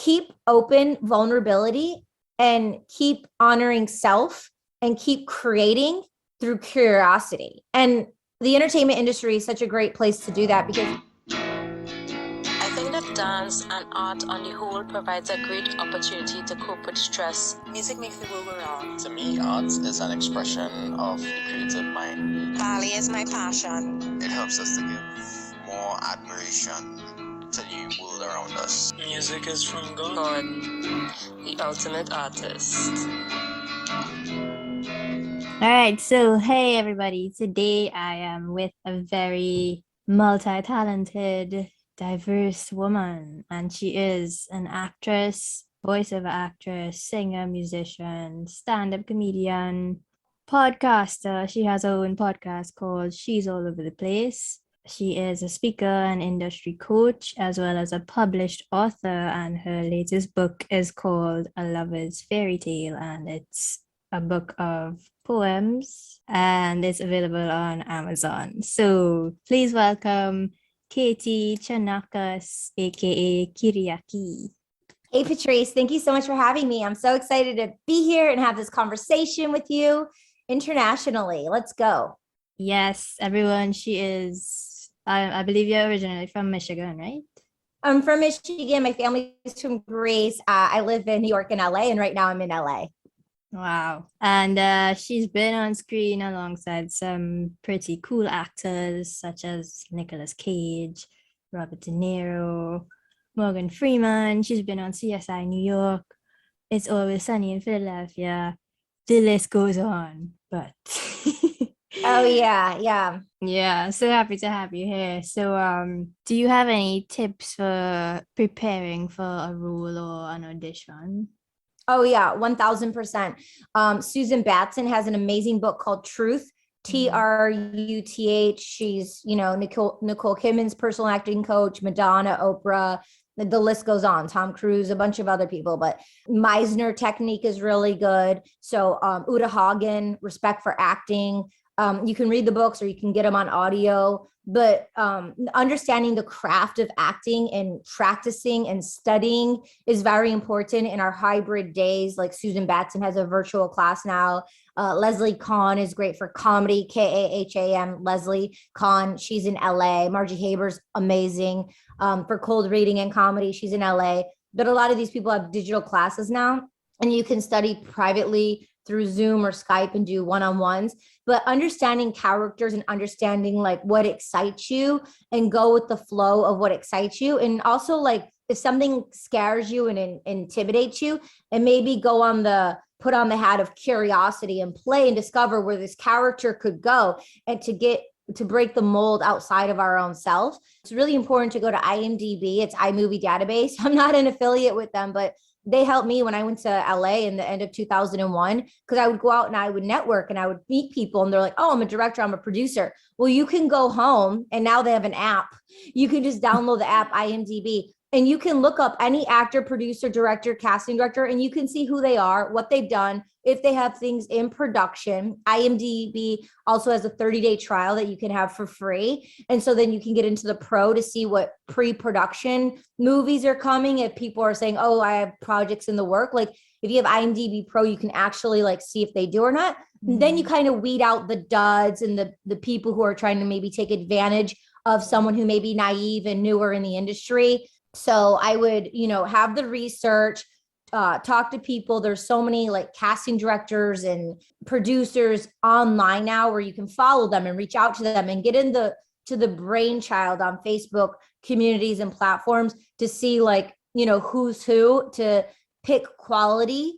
keep open vulnerability and keep honoring self and keep creating through curiosity. And the entertainment industry is such a great place to do that because I think that dance and art on the whole provides a great opportunity to cope with stress. Music makes the world go round. To me, art is an expression of the creative mind. Ballet is my passion. It helps us to give more admiration to the world around us. Music is from God. God, the ultimate artist. All right, so hey everybody. Today I am with a very multi-talented, diverse woman, and she is an actress, voiceover actress, singer, musician, stand-up comedian, podcaster. She has her own podcast called She's All Over the Place. She is a speaker and industry coach, as well as a published author, and her latest book is called A Lover's Fairytale, and it's a book of poems, and it's available on Amazon. So please welcome Katie Chonacas, aka Kyriaki. Hey, Patrice, thank you so much for having me. I'm so excited to be here and have this conversation with you internationally. Let's go. Yes, everyone, she is, I believe you're originally from Michigan, right? I'm from Michigan. My family's from Greece. I live in New York and LA, and right now I'm in LA. Wow. And she's been on screen alongside some pretty cool actors such as Nicolas Cage, Robert De Niro, Morgan Freeman. She's been on CSI New York, It's Always Sunny in Philadelphia. The list goes on, but Oh yeah. Yeah, so happy to have you here. So do you have any tips for preparing for a role or an audition? Oh yeah, 1000%. Susan Batson has an amazing book called Truth, Truth. She's, Nicole Kidman's personal acting coach, Madonna, Oprah, the list goes on, Tom Cruise, a bunch of other people, but Meisner technique is really good. So Uta Hagen, Respect for Acting. You can read the books or you can get them on audio, but understanding the craft of acting and practicing and studying is very important in our hybrid days. Like Susan Batson has a virtual class now. Leslie Kahn is great for comedy, Kaham, Leslie Kahn. She's in LA. Margie Haber's amazing for cold reading and comedy. She's in LA. But a lot of these people have digital classes now, and you can study privately through Zoom or Skype and do one-on-ones, but understanding characters and understanding like what excites you and go with the flow of what excites you. And also like if something scares you and intimidates you, and maybe put on the hat of curiosity and play and discover where this character could go, and to break the mold outside of our own self. It's really important to go to IMDb. It's iMovie Database. I'm not an affiliate with them, but they helped me when I went to LA in the end of 2001, because I would go out and I would network and I would meet people and they're like, oh, I'm a director, I'm a producer. Well, you can go home, and now they have an app. You can just download the app IMDb, and you can look up any actor, producer, director, casting director, and you can see who they are, what they've done, if they have things in production. IMDb also has a 30-day trial that you can have for free. And so then you can get into the pro to see what pre-production movies are coming. If people are saying, oh, I have projects in the work, like if you have IMDb Pro, you can actually like see if they do or not. Mm-hmm. Then you kind of weed out the duds and the people who are trying to maybe take advantage of someone who may be naive and newer in the industry. So I would, have the research, talk to people. There's so many like casting directors and producers online now where you can follow them and reach out to them and get to the brainchild on Facebook communities and platforms to see like, who's who, to pick quality,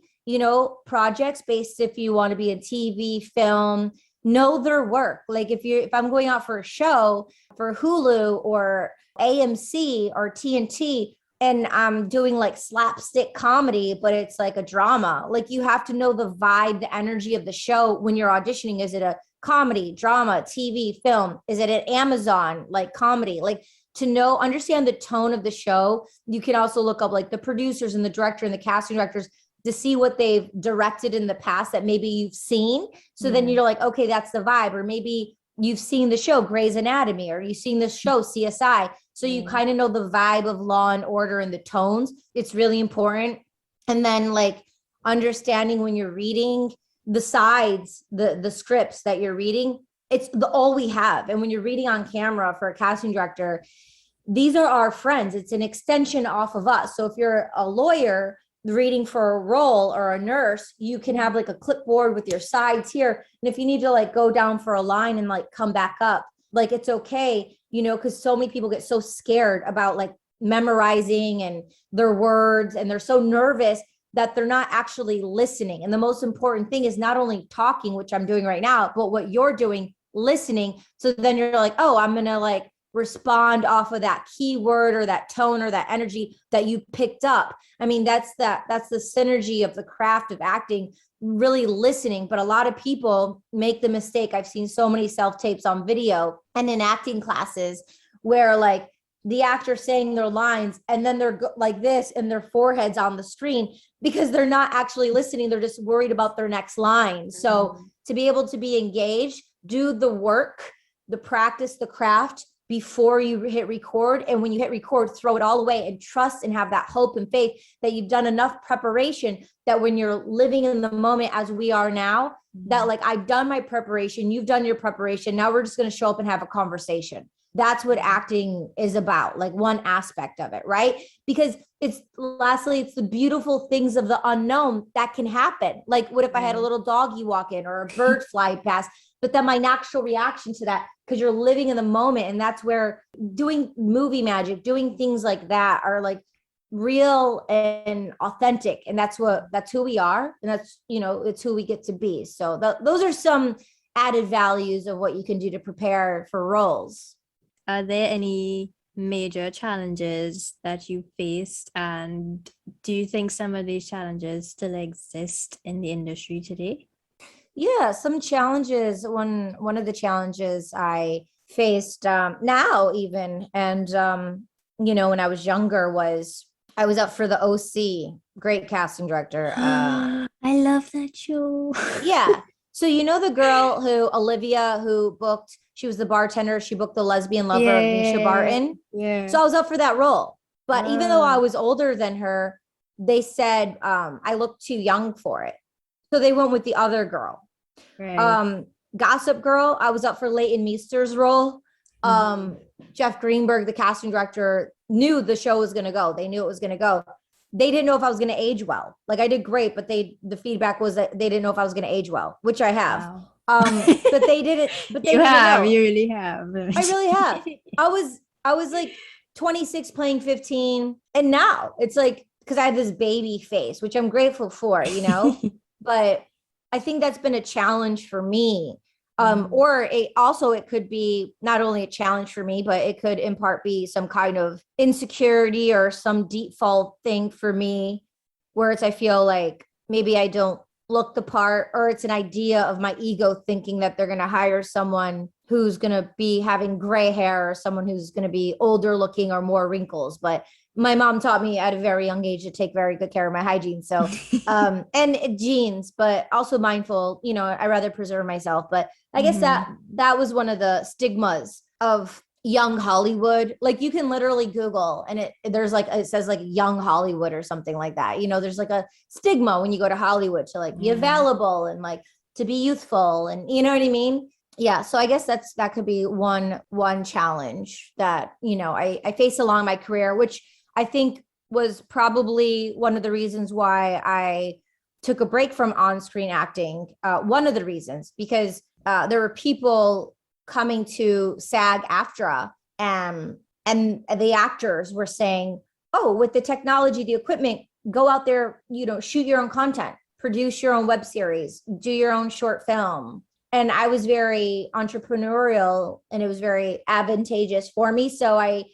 projects based if you want to be in TV, film, know their work. Like if I'm going out for a show for Hulu or AMC or TNT, and I'm doing like slapstick comedy, but it's like a drama, like you have to know the vibe, the energy of the show when you're auditioning. Is it a comedy, drama, TV, film? Is it at Amazon, like comedy? Like to understand the tone of the show. You can also look up like the producers and the director and the casting directors to see what they've directed in the past that maybe you've seen. So then you're like, okay, that's the vibe. Or maybe you've seen the show Grey's Anatomy, or you've seen the show CSI. So you kind of know the vibe of Law and Order and the tones. It's really important. And then like understanding when you're reading the sides, the scripts that you're reading, it's all we have. And when you're reading on camera for a casting director, these are our friends. It's an extension off of us. So if you're a lawyer reading for a role, or a nurse, you can have like a clipboard with your sides here. And if you need to like go down for a line and like come back up, like it's okay, you know, because so many people get so scared about like memorizing and their words, and they're so nervous that they're not actually listening. And the most important thing is not only talking, which I'm doing right now, but what you're doing, listening. So then you're like, oh, I'm going to like respond off of that keyword or that tone or that energy that you picked up. I mean, that's the synergy of the craft of acting, really listening. But a lot of people make the mistake. I've seen so many self-tapes on video and in acting classes where like the actor saying their lines and then they're like this and their forehead's on the screen because they're not actually listening. They're just worried about their next line. So to be able to be engaged, do the work, the practice, the craft before you hit record. And when you hit record, throw it all away and trust and have that hope and faith that you've done enough preparation that when you're living in the moment as we are now, that like, I've done my preparation, you've done your preparation. Now we're just going to show up and have a conversation. That's what acting is about, like one aspect of it, right? Because it's the beautiful things of the unknown that can happen. Like what if I had a little doggy walk in or a bird fly past, but then my natural reaction to that, because you're living in the moment. And that's where doing movie magic, doing things like that are like real and authentic. And that's who we are. And that's, you know, it's who we get to be. So those are some added values of what you can do to prepare for roles. Are there any major challenges that you faced, and do you think some of these challenges still exist in the industry today? Yeah, some challenges. One of the challenges I faced now even, and you know, when I was younger, was I was up for the OC, great casting director. I love that show. Yeah. So you know the girl Olivia, who booked, she was the bartender, she booked the lesbian lover of Misha Barton. Yeah. So I was up for that role. But even though I was older than her, they said I looked too young for it. So they went with the other girl. Right. Gossip Girl, I was up for Leighton Meester's role. Jeff Greenberg, the casting director, knew the show was going to go. They knew it was going to go. They didn't know if I was going to age well. Like I did great, but the feedback was that they didn't know if I was going to age well, which I have. Wow. But they didn't. But they you really have. I really have. I was like 26 playing 15, and now it's like, because I have this baby face, which I'm grateful for, you know. But I think that's been a challenge for me. Or it could be not only a challenge for me, but it could in part be some kind of insecurity or some default thing for me, where I feel like maybe I don't look the part, or it's an idea of my ego thinking that they're going to hire someone who's going to be having gray hair or someone who's going to be older looking or more wrinkles. But my mom taught me at a very young age to take very good care of my hygiene. So, and genes, but also mindful, you know, I rather preserve myself. But I guess that was one of the stigmas of young Hollywood. Like you can literally Google and it says like young Hollywood or something like that. You know, there's like a stigma when you go to Hollywood to like be available and like to be youthful, and you know what I mean? Yeah. So I guess that could be one challenge that, you know, I face along my career, which I think was probably one of the reasons why I took a break from on-screen acting. One of the reasons, because there were people coming to SAG-AFTRA and the actors were saying, oh, with the technology, the equipment, go out there, you know, shoot your own content, produce your own web series, do your own short film. And I was very entrepreneurial and it was very advantageous for me. So I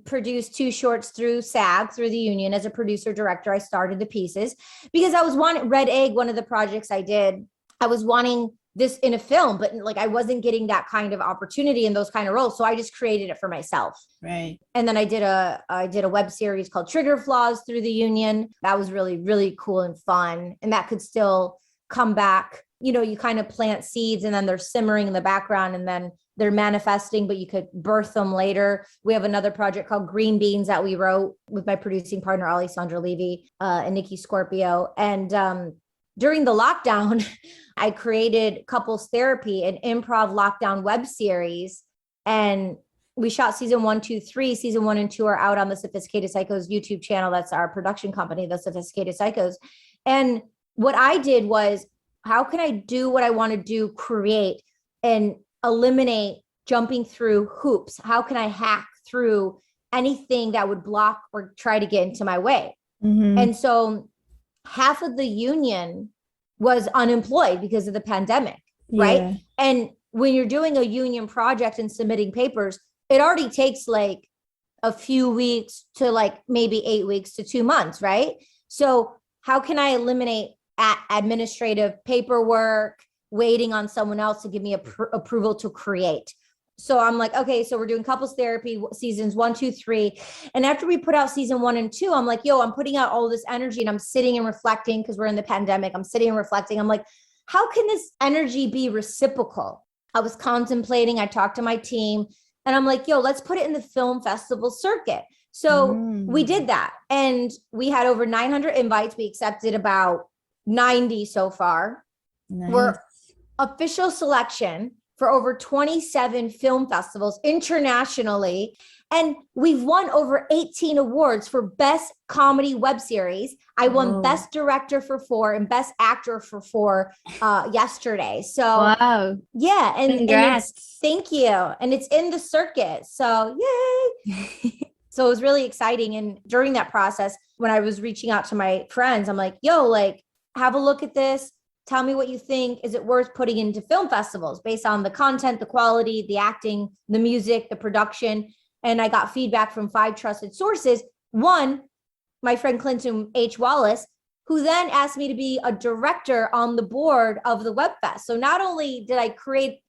produced 2 shorts through SAG, through the union as a producer director. I started the pieces because I was wanting Red Egg, one of the projects I did. I was wanting this in a film, but like I wasn't getting that kind of opportunity in those kind of roles. So I just created it for myself. Right. And then I did a web series called Trigger Flaws through the union. That was really, really cool and fun. And that could still come back. You know, you kind of plant seeds and then they're simmering in the background. And then they're manifesting, but you could birth them later. We have another project called Green Beans that we wrote with my producing partner, Alessandra Levy, and Nikki Scorpio. And during the lockdown, I created Couples Therapy, an improv lockdown web series. And we shot season 1, 2, 3. Season 1 and 2 are out on the Sophisticated Psychos YouTube channel. That's our production company, the Sophisticated Psychos. And what I did was, how can I do what I want to do, create, and eliminate jumping through hoops? How can I hack through anything that would block or try to get into my way? And so half of the union was unemployed because of the pandemic, right? And when you're doing a union project and submitting papers, it already takes like a few weeks to like maybe 8 weeks to 2 months, right? So how can I eliminate administrative paperwork, waiting on someone else to give me approval to create? So I'm like, okay, so we're doing Couples Therapy seasons 1, 2, 3. And after we put out season 1 and 2, I'm like, yo, I'm putting out all this energy and I'm sitting and reflecting because we're in the pandemic. I'm sitting and reflecting. I'm like, how can this energy be reciprocal? I was contemplating, I talked to my team and I'm like, yo, let's put it in the film festival circuit. So we did that. And we had over 900 invites. We accepted about 90 so far. We're official selection for over 27 film festivals internationally. And we've won over 18 awards for best comedy web series. I won best director for 4 and best actor for 4 yesterday. So wow. Yeah. And Congrats. Thank you. And it's in the circuit. So yay. So it was really exciting. And during that process, when I was reaching out to my friends, I'm like, yo, like, have a look at this. Tell me what you think. Is it worth putting into film festivals based on the content, the quality, the acting, the music, the production? And I got feedback from 5 trusted sources. One, my friend Clinton H. Wallace, who then asked me to be a director on the board of the WebFest. So not only did I create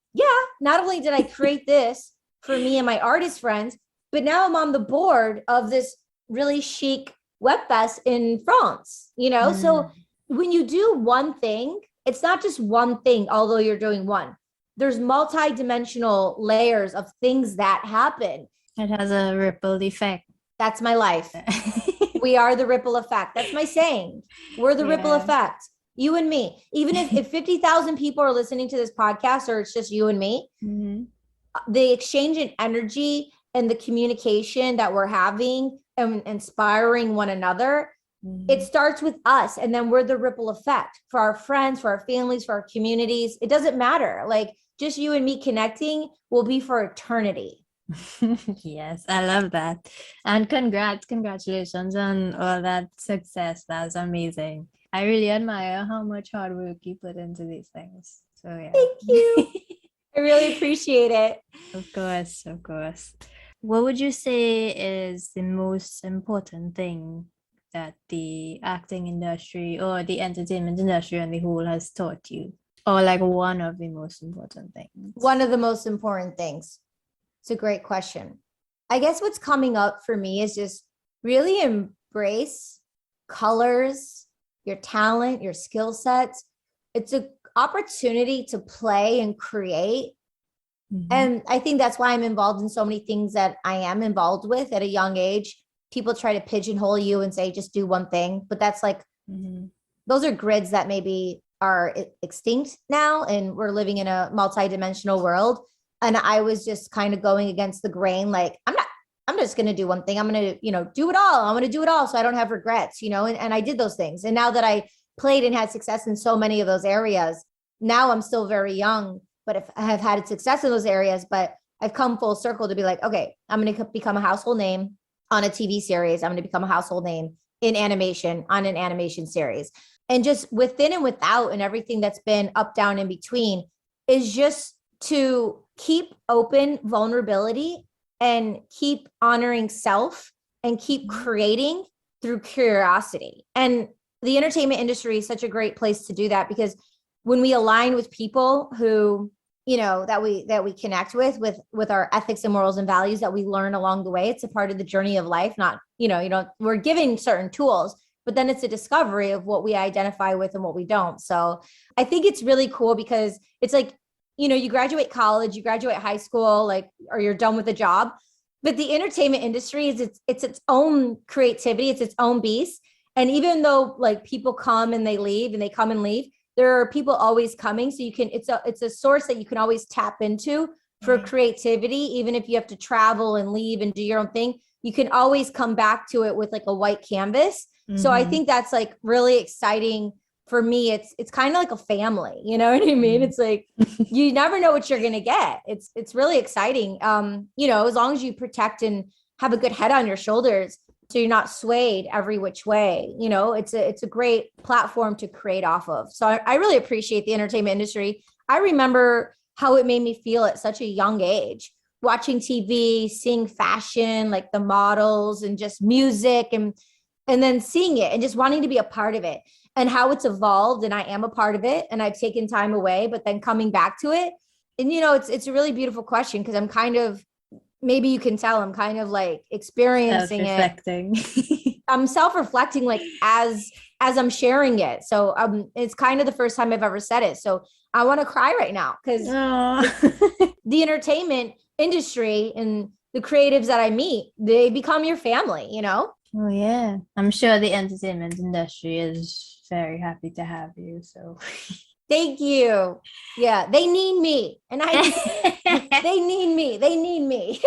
this for me and my artist friends, but now I'm on the board of this really chic WebFest in France, you know? So when you do one thing, it's not just one thing, although you're doing one. There's multi-dimensional layers of things that happen. It has a ripple effect. That's my life. We are the ripple effect. That's my saying. We're the ripple effect. You and me. Even if 50,000 people are listening to this podcast, or it's just you and me, the exchange in energy and the communication that we're having and inspiring one another, it starts with us, and then we're the ripple effect for our friends, for our families, for our communities. It doesn't matter. Like, just you and me connecting will be for eternity. Yes, I love that. And congratulations on all that success. That's amazing. I really admire how much hard work you put into these things. So yeah. Thank you. I really appreciate it. Of course. What would you say is the most important thing that the acting industry or the entertainment industry on the whole has taught you? Or like one of the most important things? One of the most important things. It's a great question. I guess what's coming up for me is just really embrace colors, your talent, your skill sets. It's an opportunity to play and create. And I think that's why I'm involved in so many things that I am involved with at a young age. People try to pigeonhole you and say, just do one thing. But that's like, those are grids that maybe are extinct now. And we're living in a multi-dimensional world. And I was just kind of going against the grain. Like, I'm just going to do one thing. I'm going to, do it all. I'm going to do it all. So I don't have regrets, and I did those things. And now that I played and had success in so many of those areas, now I'm still very young, but if I have had success in those areas, but I've come full circle to be like, okay, I'm going to become a household name on a TV series. I'm going to become a household name in animation on an animation series. And just within and without and everything that's been up, down, in between is just to keep open vulnerability and keep honoring self and keep creating through curiosity. And the entertainment industry is such a great place to do that, because when we align with people who, that we connect with our ethics and morals and values that we learn along the way, it's a part of the journey of life. Not, we're given certain tools, but then it's a discovery of what we identify with and what we don't. So I think it's really cool because it's like, you graduate college, you graduate high school, like, or you're done with a job. But the entertainment industry is it's its own creativity, it's its own beast. And even though like people come and they leave and they come and leave, there are people always coming. So it's a source that you can always tap into for creativity, even if you have to travel and leave and do your own thing, you can always come back to it with like a white canvas. So I think that's like really exciting for me. It's kind of like a family, you know what I mean? It's like, you never know what you're going to get. It's really exciting. As long as you protect and have a good head on your shoulders, so you're not swayed every which way, it's a great platform to create off of. So I really appreciate the entertainment industry. I remember how it made me feel at such a young age, watching TV, seeing fashion, like the models and just music and then seeing it and just wanting to be a part of it and how it's evolved. And I am a part of it and I've taken time away, but then coming back to it. And, it's a really beautiful question because I'm kind of, maybe you can tell I'm kind of like experiencing it. I'm self-reflecting like as I'm sharing it. So it's kind of the first time I've ever said it. So I want to cry right now because the entertainment industry and the creatives that I meet, they become your family, Oh yeah. I'm sure the entertainment industry is very happy to have you. So thank you. Yeah, they need me. And they need me. They need me.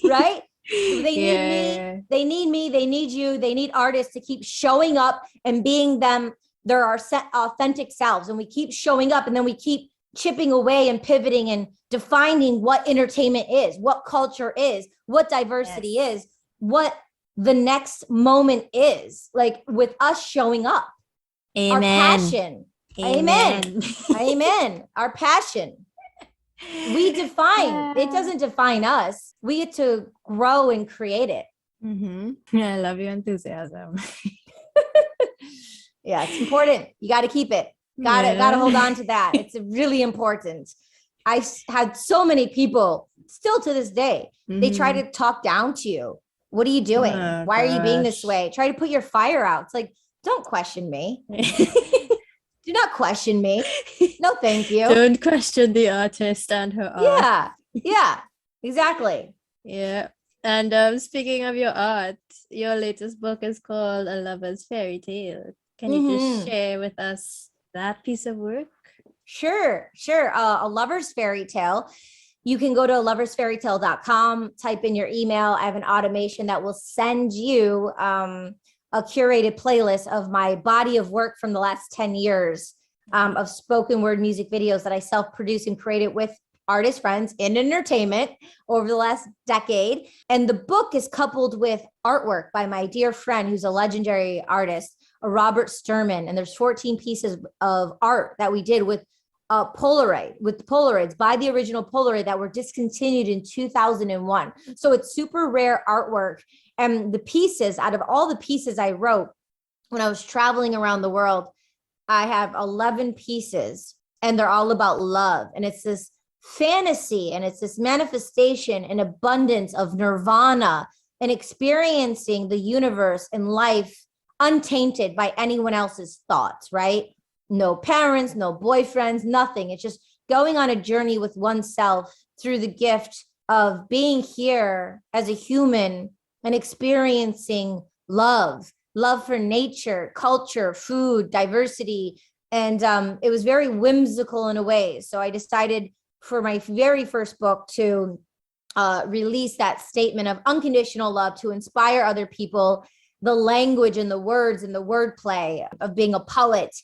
Right? They need me. They need me. They need you. They need artists to keep showing up and being them. There are authentic selves, and we keep showing up, and then we keep chipping away and pivoting and defining what entertainment is, what culture is, what diversity is, what the next moment is, like with us showing up. Amen. Our passion. Amen. Amen. Our passion. We define, it doesn't define us. We get to grow and create it. I love your enthusiasm. Yeah, it's important. You got to keep it. Got to hold on to that. It's really important. I've had so many people still to this day, they try to talk down to you. What are you doing? Why are you being this way? Try to put your fire out. It's like, don't question me. Do not question me. No, thank you. Don't question the artist and her art. Yeah, exactly. Yeah. And speaking of your art, your latest book is called A Lover's Fairytale. Can you just share with us that piece of work? Sure. A Lover's Fairytale. You can go to loversfairytale.com, type in your email. I have an automation that will send you a curated playlist of my body of work from the last 10 years of spoken word music videos that I self-produce and created with artist friends in entertainment over the last decade. And the book is coupled with artwork by my dear friend, who's a legendary artist, Robert Sturman. And there's 14 pieces of art that we did with Polaroids by the original Polaroid that were discontinued in 2001. So it's super rare artwork. And the pieces, out of all the pieces I wrote when I was traveling around the world, I have 11 pieces and they're all about love. And it's this fantasy and it's this manifestation and abundance of nirvana and experiencing the universe and life untainted by anyone else's thoughts, right? No parents, no boyfriends, nothing. It's just going on a journey with oneself through the gift of being here as a human and experiencing love for nature, culture, food, diversity. And it was very whimsical in a way. So I decided for my very first book to release that statement of unconditional love to inspire other people, the language and the words and the wordplay of being a poet.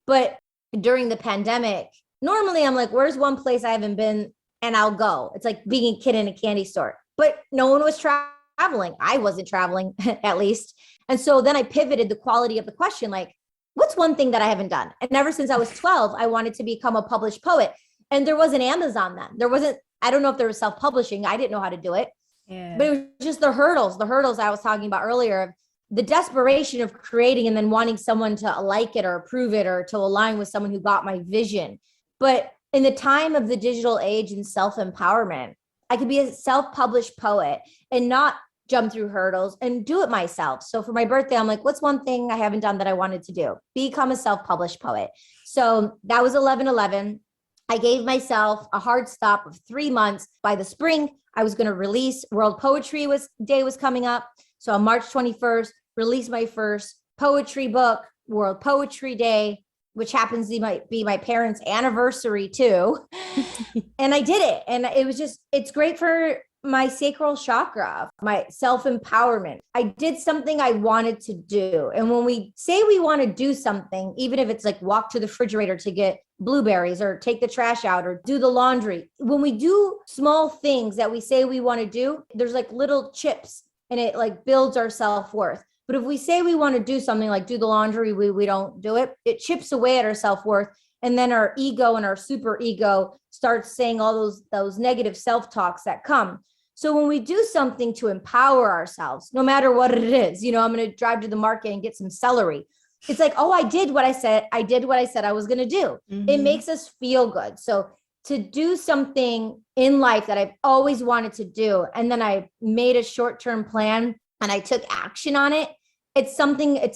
But during the pandemic, normally I'm like, where's one place I haven't been? And I'll go. It's like being a kid in a candy store, but no one was traveling. I wasn't traveling at least. And so then I pivoted the quality of the question, like, what's one thing that I haven't done? And ever since I was 12, I wanted to become a published poet. And there wasn't Amazon then. There wasn't, I don't know if there was self-publishing. I didn't know how to do it. Yeah. But it was just the hurdles I was talking about earlier, the desperation of creating and then wanting someone to like it or approve it or to align with someone who got my vision. But in the time of the digital age and self-empowerment, I could be a self-published poet and not jump through hurdles and do it myself. So for my birthday, I'm like, what's one thing I haven't done that I wanted to do? Become a self-published poet. So that was 11/11. I gave myself a hard stop of 3 months. By the spring, I was going to release. World Poetry Day was coming up. So on March 21st, release my first poetry book, World Poetry Day, which happens to be my parents' anniversary too. And I did it. And it's great for my sacral chakra, my self-empowerment. I did something I wanted to do. And when we say we want to do something, even if it's like walk to the refrigerator to get blueberries or take the trash out or do the laundry, when we do small things that we say we want to do, there's like little chips and it like builds our self-worth. But if we say we want to do something like do the laundry, we don't do it, it chips away at our self-worth. And then our ego and our super ego starts saying all those negative self-talks that come. So when we do something to empower ourselves, no matter what it is, I'm going to drive to the market and get some celery. It's like, oh, I did what I said I was going to do. Mm-hmm. It makes us feel good. So to do something in life that I've always wanted to do, and then I made a short-term plan and I took action on it, it's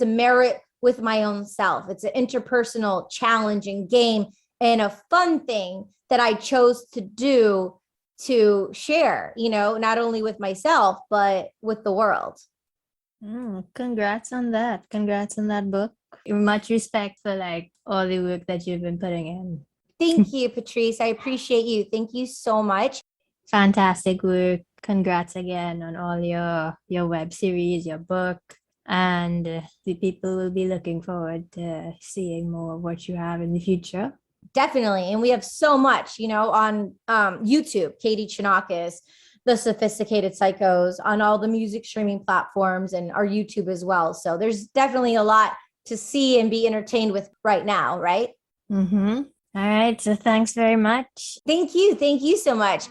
a merit with my own self. It's an interpersonal challenging game and a fun thing that I chose to do to share, not only with myself, but with the world. Congrats on that. Congrats on that book. Much respect for like all the work that you've been putting in. Thank you, Patrice. I appreciate you. Thank you so much. Fantastic work. Congrats again on all your web series, your book. And the people will be looking forward to seeing more of what you have in the future. Definitely. And we have so much, on YouTube, Katie Chonacas, The Sophisticated Psychos, on all the music streaming platforms and our YouTube as well. So there's definitely a lot to see and be entertained with right now, right? Mm-hmm. All right. So thanks very much. Thank you. Thank you so much.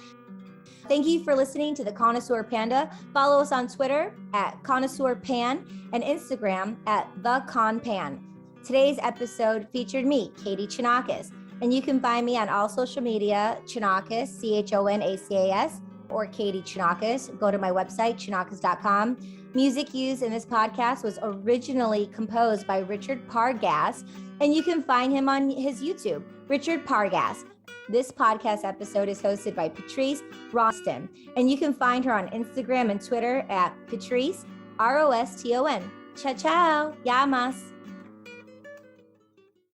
Thank you for listening to the Connoisseur Panda. Follow us on Twitter at Connoisseur Pan and Instagram at The Con Pan. Today's episode featured me, Katie Chonacas, and you can find me on all social media, Chonacas, Chonacas, or Katie Chonacas. Go to my website, chonacas.com. Music used in this podcast was originally composed by Richard Pargass, and you can find him on his YouTube, Richard Pargass. This podcast episode is hosted by Patrice Rostón, and you can find her on Instagram and Twitter at Patrice, Roston. Ciao, ciao, llamas.